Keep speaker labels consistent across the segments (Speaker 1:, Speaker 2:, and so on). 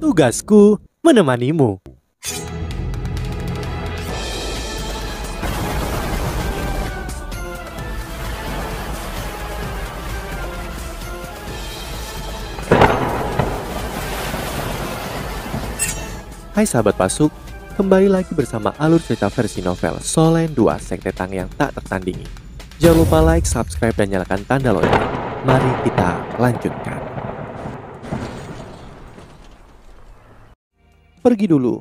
Speaker 1: Tugasku menemanimu. Hai sahabat Pasuk, kembali lagi bersama alur cerita versi novel Solen 2 Sekte Tang yang tak tertandingi. Jangan lupa like, subscribe, dan nyalakan tanda lonceng. Mari kita lanjutkan. Pergi dulu.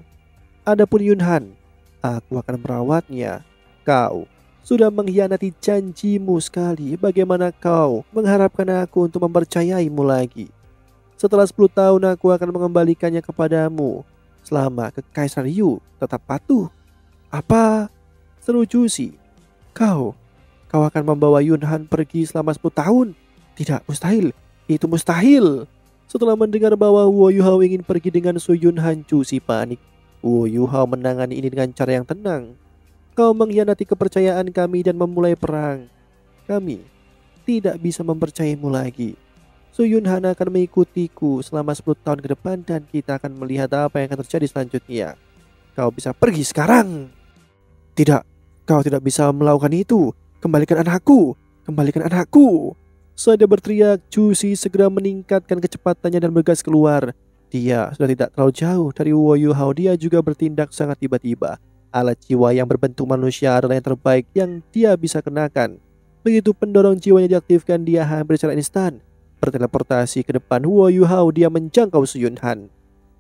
Speaker 1: Adapun Yunhan, aku akan merawatnya. Kau sudah mengkhianati janjimu sekali. Bagaimana kau mengharapkan aku untuk mempercayaimu lagi? Setelah 10 tahun aku akan mengembalikannya kepadamu. Selama Kekaisar Yu tetap patuh. Apa? Seru Jusi. Kau akan membawa Yunhan pergi selama 10 tahun? Tidak, mustahil. Itu mustahil. Setelah mendengar bahwa Wo Yuhao ingin pergi dengan Su Yunhan, Jusi panik. Wo Yuhao menangani ini dengan cara yang tenang. Kau mengkhianati kepercayaan kami dan memulai perang. Kami tidak bisa mempercayaimu lagi. Su Yunhan akan mengikutiku selama 10 tahun ke depan dan kita akan melihat apa yang akan terjadi selanjutnya. Kau bisa pergi sekarang. Tidak, kau tidak bisa melakukan itu. Kembalikan anakku. Kembalikan anakku. Saat dia berteriak, Jusi segera meningkatkan kecepatannya dan bergas keluar. Dia sudah tidak terlalu jauh dari Wo Yuhao. Dia juga bertindak sangat tiba-tiba. Alat jiwa yang berbentuk manusia adalah yang terbaik yang dia bisa kenakan. Begitu pendorong jiwanya diaktifkan, dia hampir secara instan berteleportasi ke depan Wo Yuhao. Dia menjangkau Su Yunhan.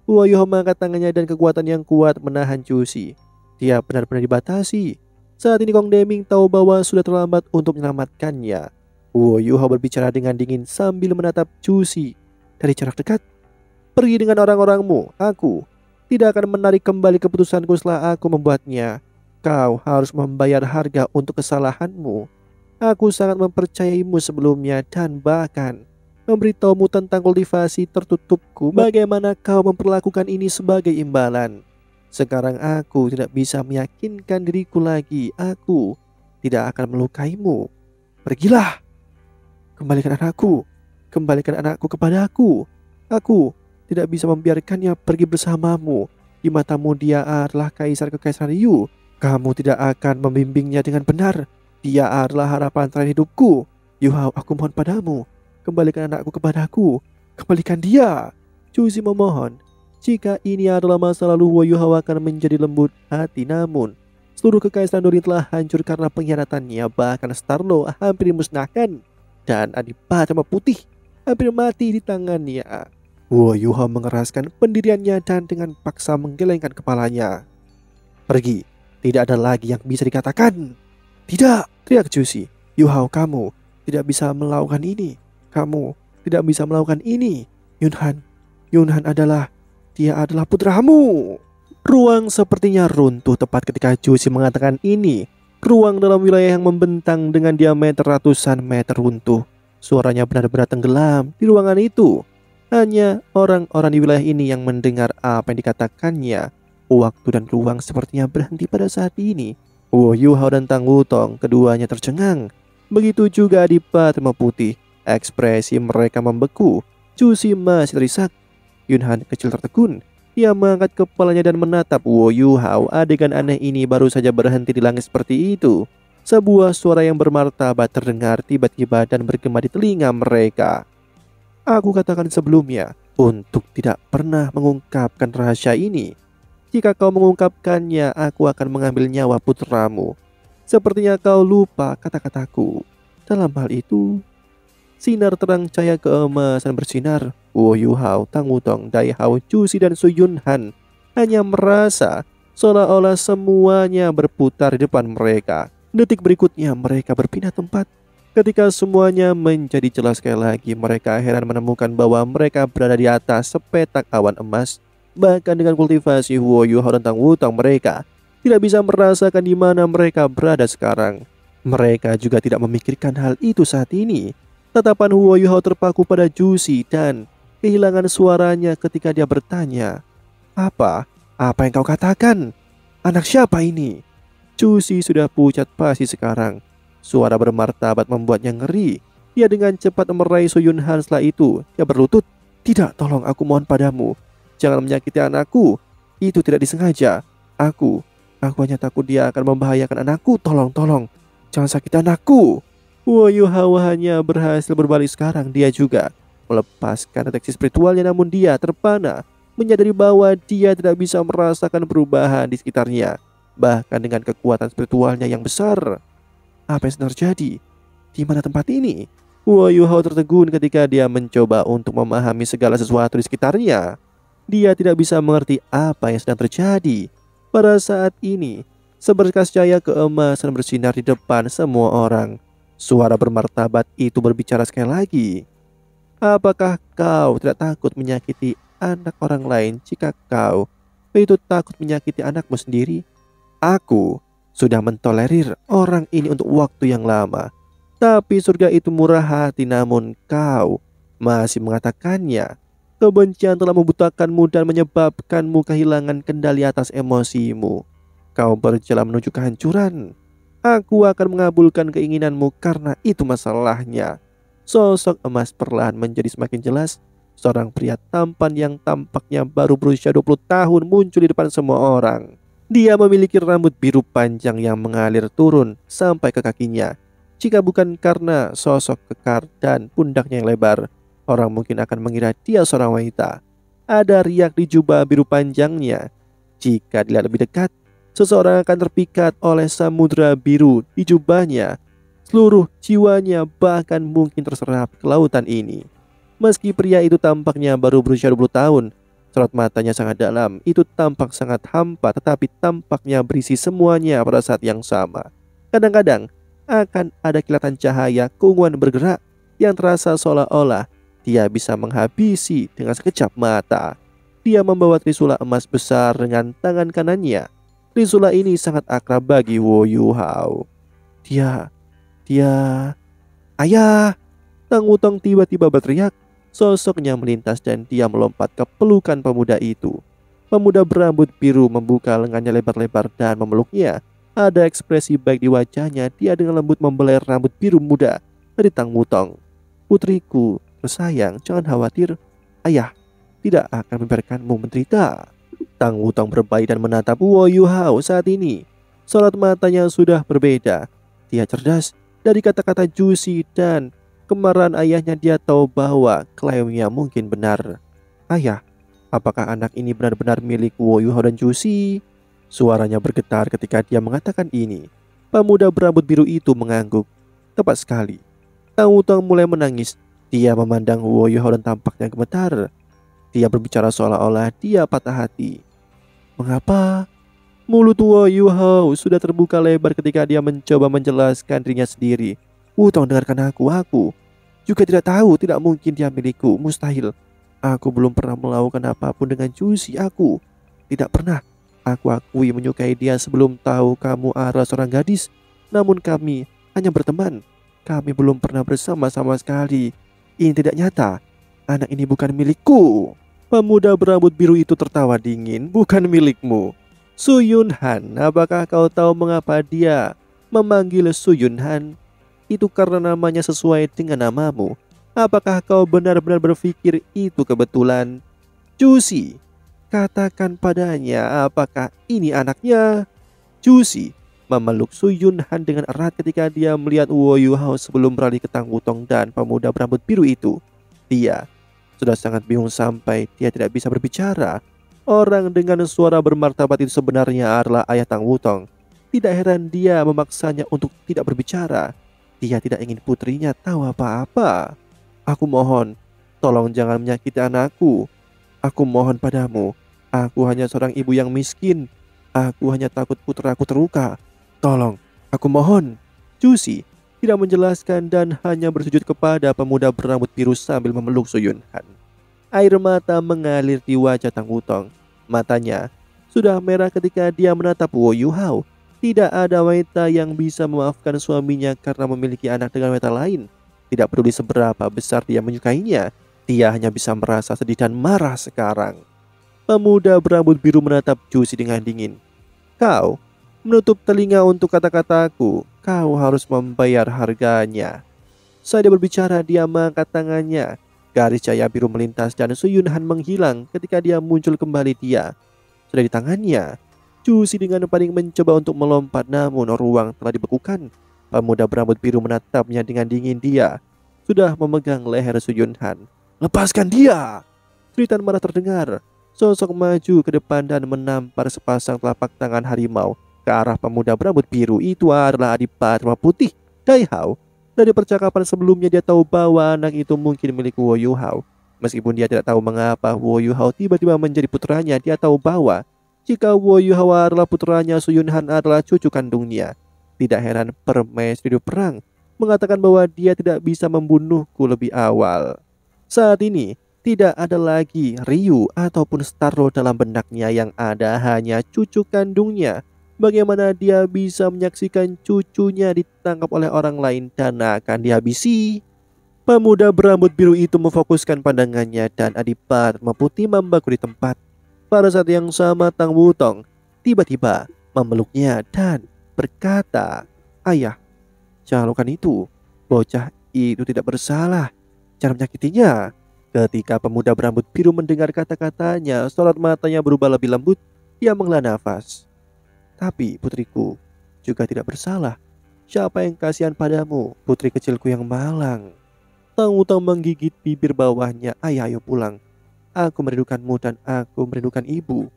Speaker 1: Wo Yuhao mengangkat tangannya dan kekuatan yang kuat menahan Jusi. Dia benar-benar dibatasi. Saat ini Kong Deming tahu bahwa sudah terlambat untuk menyelamatkannya. Wo Yuhao berbicara dengan dingin sambil menatap Jusi dari jarak dekat. Pergi dengan orang-orangmu. Aku tidak akan menarik kembali keputusanku setelah aku membuatnya. Kau harus membayar harga untuk kesalahanmu. Aku sangat mempercayaimu sebelumnya dan bahkan memberitahumu tentang kultivasi tertutupku. Bagaimana kau memperlakukan ini sebagai imbalan? Sekarang aku tidak bisa meyakinkan diriku lagi. Aku tidak akan melukaimu. Pergilah. Kembalikan anakku. Kembalikan anakku kepadaku. Aku tidak bisa membiarkannya pergi bersamamu. Di matamu dia adalah kaisar Kekaisaran Yu. Kamu tidak akan membimbingnya dengan benar. Dia adalah harapan terakhir hidupku. Yuhao, aku mohon padamu. Kembalikan anakku kepadaku. Kembalikan dia. Jusi memohon. Jika ini adalah masa lalu, Wo Yuhao akan menjadi lembut hati. Namun seluruh kekaisaran Dorin telah hancur karena pengkhianatannya. Bahkan Starlo hampir dimusnahkan dan Adipati Putih hampir mati di tangannya. Wo Yuhao mengeraskan pendiriannya dan dengan paksa menggelengkan kepalanya. Pergi. Tidak ada lagi yang bisa dikatakan. Tidak, teriak Jusi. Yuhao, kamu tidak bisa melakukan ini. Kamu tidak bisa melakukan ini. Yunhan adalah putramu. Ruang sepertinya runtuh tepat ketika Jusi mengatakan ini. Ruang dalam wilayah yang membentang dengan diameter ratusan meter runtuh. Suaranya benar-benar tenggelam di ruangan itu. Hanya orang-orang di wilayah ini yang mendengar apa yang dikatakannya. Waktu dan ruang sepertinya berhenti pada saat ini. Wo Yuhao dan Tang Wutong keduanya tercengang. Begitu juga Adipati Putih. Ekspresi mereka membeku. Jusi masih terisak. Yunhan kecil tertegun. Dia mengangkat kepalanya dan menatap Wo Yuhao. Adegan aneh ini baru saja berhenti di langit seperti itu. Sebuah suara yang bermartabat terdengar tiba-tiba dan bergema di telinga mereka. Aku katakan sebelumnya untuk tidak pernah mengungkapkan rahasia ini. Jika kau mengungkapkannya, aku akan mengambil nyawa putramu. Sepertinya kau lupa kata-kataku. Dalam hal itu, sinar terang cahaya keemasan bersinar. Wo Yuhao, Tang Wutong, Dai Hao, Jusi, dan Su Yunhan hanya merasa seolah-olah semuanya berputar di depan mereka. Detik berikutnya mereka berpindah tempat. Ketika semuanya menjadi jelas sekali lagi, mereka heran menemukan bahwa mereka berada di atas sepetak awan emas. Bahkan dengan kultivasi Wo Yuhao dan Tang Wutong, mereka tidak bisa merasakan di mana mereka berada sekarang. Mereka juga tidak memikirkan hal itu saat ini. Tatapan Wo Yuhao terpaku pada Jusi dan kehilangan suaranya ketika dia bertanya, Apa yang kau katakan? Anak siapa ini? Jusi sudah pucat pasi sekarang. Suara bermartabat membuatnya ngeri. Dia dengan cepat meraih Su Yunhan. Setelah itu dia berlutut. Tidak, tolong, aku mohon padamu. jangan menyakiti anakku. Itu tidak disengaja. Aku hanya takut dia akan membahayakan anakku. Tolong, jangan sakiti anakku. Wu Hao hanya berhasil berbalik sekarang. Dia juga melepaskan deteksi spiritualnya, namun dia terpana, menyadari bahwa dia tidak bisa merasakan perubahan di sekitarnya, bahkan dengan kekuatan spiritualnya yang besar. Apa yang sedang terjadi? Di mana tempat ini? Wu Hao tertegun ketika dia mencoba untuk memahami segala sesuatu di sekitarnya. Dia tidak bisa mengerti apa yang sedang terjadi. Pada saat ini, seberkas cahaya keemasan bersinar di depan semua orang. Suara bermartabat itu berbicara sekali lagi. Apakah kau tidak takut menyakiti anak orang lain jika kau itu takut menyakiti anakmu sendiri? Aku sudah mentolerir orang ini untuk waktu yang lama. Tapi surga itu murah hati, namun kau masih mengatakannya. Kebencian telah membutakanmu dan menyebabkanmu kehilangan kendali atas emosimu. Kau berjalan menuju kehancuran. Aku akan mengabulkan keinginanmu karena itu masalahnya. Sosok emas perlahan menjadi semakin jelas. Seorang pria tampan yang tampaknya baru berusia 20 tahun muncul di depan semua orang. Dia memiliki rambut biru panjang yang mengalir turun sampai ke kakinya. Jika bukan karena sosok kekar dan pundaknya yang lebar, orang mungkin akan mengira dia seorang wanita. Ada riak di jubah biru panjangnya. Jika dilihat lebih dekat, seseorang akan terpikat oleh samudra biru di jubahnya. Seluruh jiwanya bahkan mungkin terserap ke lautan ini. Meski pria itu tampaknya baru berusia 20 tahun, sorot matanya sangat dalam. Itu tampak sangat hampa, tetapi tampaknya berisi semuanya pada saat yang sama. Kadang-kadang akan ada kilatan cahaya keunguan bergerak yang terasa seolah-olah dia bisa menghabisi dengan sekejap mata. Dia membawa trisula emas besar dengan tangan kanannya. Trisula ini sangat akrab bagi Wu Hao. Dia, ayah! Tang Wutong tiba-tiba berteriak. Sosoknya melintas dan dia melompat ke pelukan pemuda itu. Pemuda berambut biru membuka lengannya lebar-lebar dan memeluknya. Ada ekspresi baik di wajahnya. Dia dengan lembut membelai rambut biru muda dari Tang Wutong. Putriku tersayang, jangan khawatir. Ayah tidak akan membiarkanmu menderita. Tang Wutong berbaik dan menatap Wu Hao saat ini. Sorot matanya sudah berbeda. Dia cerdas. Dari kata-kata Jusi dan kemarahan ayahnya, dia tahu bahwa klaimnya mungkin benar. Ayah, apakah anak ini benar-benar milik Wu Hao dan Jusi? Suaranya bergetar ketika dia mengatakan ini. Pemuda berambut biru itu mengangguk. Tepat sekali. Tang Wutong mulai menangis. Dia memandang Wu Hao dan tampaknya gemetar. Dia berbicara seolah-olah dia patah hati. Mengapa? Mulut Wu Hao sudah terbuka lebar ketika dia mencoba menjelaskan dirinya sendiri. Wutong, dengarkan aku juga tidak tahu, tidak mungkin dia milikku, mustahil. Aku belum pernah melakukan apapun dengan Jusi. Aku tidak pernah. Aku akui menyukai dia sebelum tahu kamu adalah seorang gadis. Namun kami hanya berteman. Kami belum pernah bersama sama sekali. Ini tidak nyata. Anak ini bukan milikku. Pemuda berambut biru itu tertawa dingin. Bukan milikmu. Su Yunhan, apakah kau tahu mengapa dia memanggil Su Yunhan? Itu karena namanya sesuai dengan namamu. Apakah kau benar-benar berpikir itu kebetulan? Jusi, katakan padanya apakah ini anaknya? Jusi memeluk Su Yunhan dengan erat ketika dia melihat Wu Hao sebelum beralih ke Tang Wutong dan pemuda berambut biru itu. Dia sudah sangat bingung sampai dia tidak bisa berbicara. Orang dengan suara bermartabat itu sebenarnya adalah ayah Tang Wutong. Tidak heran dia memaksanya untuk tidak berbicara. Dia tidak ingin putrinya tahu apa-apa. Aku mohon, tolong jangan menyakiti anakku. Aku mohon padamu. Aku hanya seorang ibu yang miskin. Aku hanya takut putraku terluka. Tolong, aku mohon. Jusi tidak menjelaskan dan hanya bersujud kepada pemuda berambut biru sambil memeluk Su Yunhan. Air mata mengalir di wajah Tang Wutong. Matanya sudah merah ketika dia menatap Wu Hao. Tidak ada wanita yang bisa memaafkan suaminya karena memiliki anak dengan wanita lain. Tidak peduli seberapa besar dia menyukainya, dia hanya bisa merasa sedih dan marah sekarang. Pemuda berambut biru menatap Jusi dengan dingin. Kau menutup telinga untuk kata-kataku. Kau harus membayar harganya. Saat dia berbicara, dia mengangkat tangannya. Garis cahaya biru melintas dan Su Yunhan menghilang ketika dia muncul kembali. Dia sudah di tangannya. Jusi dengan panik mencoba untuk melompat, namun ruang telah dibekukan. Pemuda berambut biru menatapnya dengan dingin. Dia sudah memegang leher Su Yunhan. "Lepaskan dia!" Teritan marah terdengar. Sosok maju ke depan dan menampar sepasang telapak tangan harimau ke arah pemuda berambut biru. Itu adalah Adipati Putih, Dai Hao. Dari percakapan sebelumnya dia tahu bahwa anak itu mungkin milik Wo Yu Hao. Meskipun dia tidak tahu mengapa Wo Yu Hao tiba-tiba menjadi putranya, dia tahu bahwa jika Wo Yu Hao adalah putranya, Su Yunhan adalah cucu kandungnya. Tidak heran permaisuri perang mengatakan bahwa dia tidak bisa membunuhku lebih awal. Saat ini tidak ada lagi Ryu ataupun Starro dalam benaknya, yang ada hanya cucu kandungnya. Bagaimana dia bisa menyaksikan cucunya ditangkap oleh orang lain dan akan dihabisi? Pemuda berambut biru itu memfokuskan pandangannya dan Adipati Putih membaku di tempat. Pada saat yang sama Tang Wutong tiba-tiba memeluknya dan berkata, "Ayah, jangan lakukan itu. Bocah itu tidak bersalah. Jangan menyakitinya." Ketika pemuda berambut biru mendengar kata-katanya, sorot matanya berubah lebih lembut. Dia menghela nafas. "Tapi putriku juga tidak bersalah. Siapa yang kasihan padamu, putri kecilku yang malang?" Tang Wutong menggigit bibir bawahnya. "Ayah, ayo pulang. Aku merindukanmu dan aku merindukan ibu."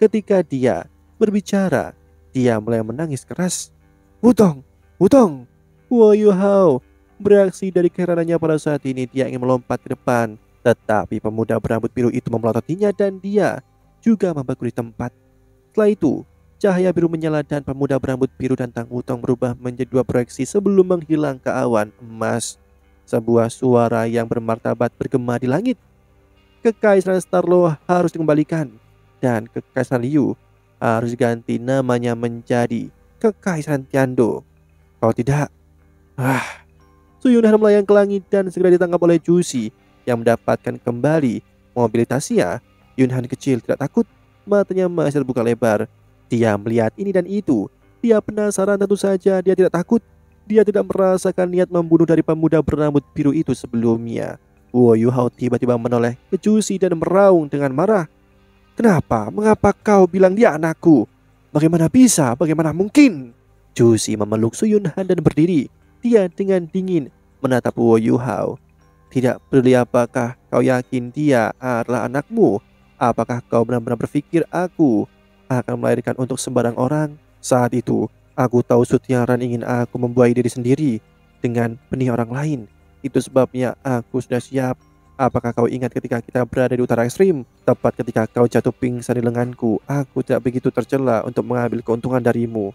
Speaker 1: Ketika dia berbicara, dia mulai menangis keras. "Wutong, Wutong!" Wo Yu Hao bereaksi dari keheranannya. Pada saat ini dia ingin melompat ke depan, tetapi pemuda berambut biru itu memelototinya dan dia juga membaku di tempat. Setelah itu, cahaya biru menyala dan pemuda berambut biru dan Tang Wutong berubah menjadi dua proyeksi sebelum menghilang ke awan emas. Sebuah suara yang bermartabat bergema di langit. Kekaisaran Starlo harus dikembalikan dan Kekaisaran Liu harus diganti namanya menjadi Kekaisaran Tiando. Kalau tidak, Su Yunhan melayang ke langit dan segera ditangkap oleh Jusi yang mendapatkan kembali mobilitasnya. Yunhan kecil tidak takut, matanya masih terbuka lebar. Dia melihat ini dan itu. Dia penasaran, tentu saja dia tidak takut. Dia tidak merasakan niat membunuh dari pemuda berambut biru itu sebelumnya. Wo Yu Hao tiba-tiba menoleh ke Jusi dan meraung dengan marah. "Kenapa? Mengapa kau bilang dia anakku? Bagaimana bisa? Bagaimana mungkin?" Jusi memeluk Su Yunhan dan berdiri. Dia dengan dingin menatap Wo Yu Hao. "Tidak peduli apakah kau yakin dia adalah anakmu. Apakah kau benar-benar berpikir aku akan melahirkan untuk sembarang orang? Saat itu aku tahu Sutiaran ingin aku membuai diri sendiri dengan benih orang lain. Itu sebabnya aku sudah siap. Apakah kau ingat ketika kita berada di utara ekstrim? Tepat ketika kau jatuh pingsan di lenganku, aku tidak begitu tercela untuk mengambil keuntungan darimu.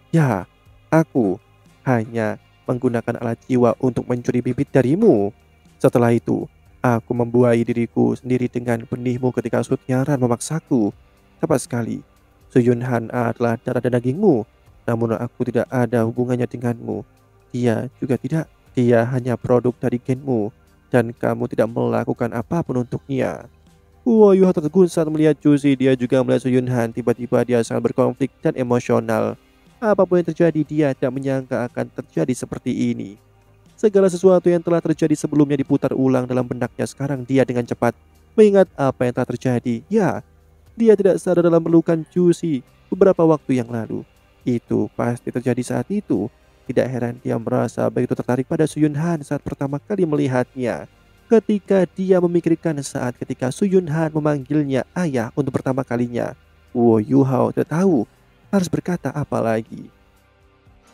Speaker 1: Ya, aku hanya menggunakan alat jiwa untuk mencuri bibit darimu. Setelah itu, aku membuai diriku sendiri dengan benihmu ketika Sutiaran memaksaku. Tepat sekali, Su Yunhan adalah darah dan dagingmu. Namun aku tidak ada hubungannya denganmu. Dia juga tidak. Dia hanya produk dari genmu. Dan kamu tidak melakukan apapun untuknya." Wo Yu Hao tertegun saat melihat Jusi. Dia juga melihat Su Yunhan. Tiba-tiba dia sangat berkonflik dan emosional. Apapun yang terjadi, dia tidak menyangka akan terjadi seperti ini. Segala sesuatu yang telah terjadi sebelumnya diputar ulang dalam benaknya. Sekarang dia dengan cepat mengingat apa yang telah terjadi. Ya, dia tidak sadar dalam pelukan Jusi beberapa waktu yang lalu. Itu pasti terjadi saat itu. Tidak heran dia merasa begitu tertarik pada Su Yunhan saat pertama kali melihatnya. Ketika dia memikirkan saat ketika Su Yunhan memanggilnya ayah untuk pertama kalinya, Wo Yu Hao tidak tahu harus berkata apa lagi.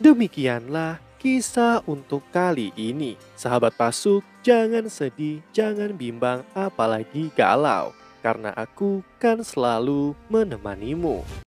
Speaker 1: Demikianlah kisah untuk kali ini. Sahabat Pasuk, jangan sedih, jangan bimbang, apalagi galau. Karena aku kan selalu menemanimu.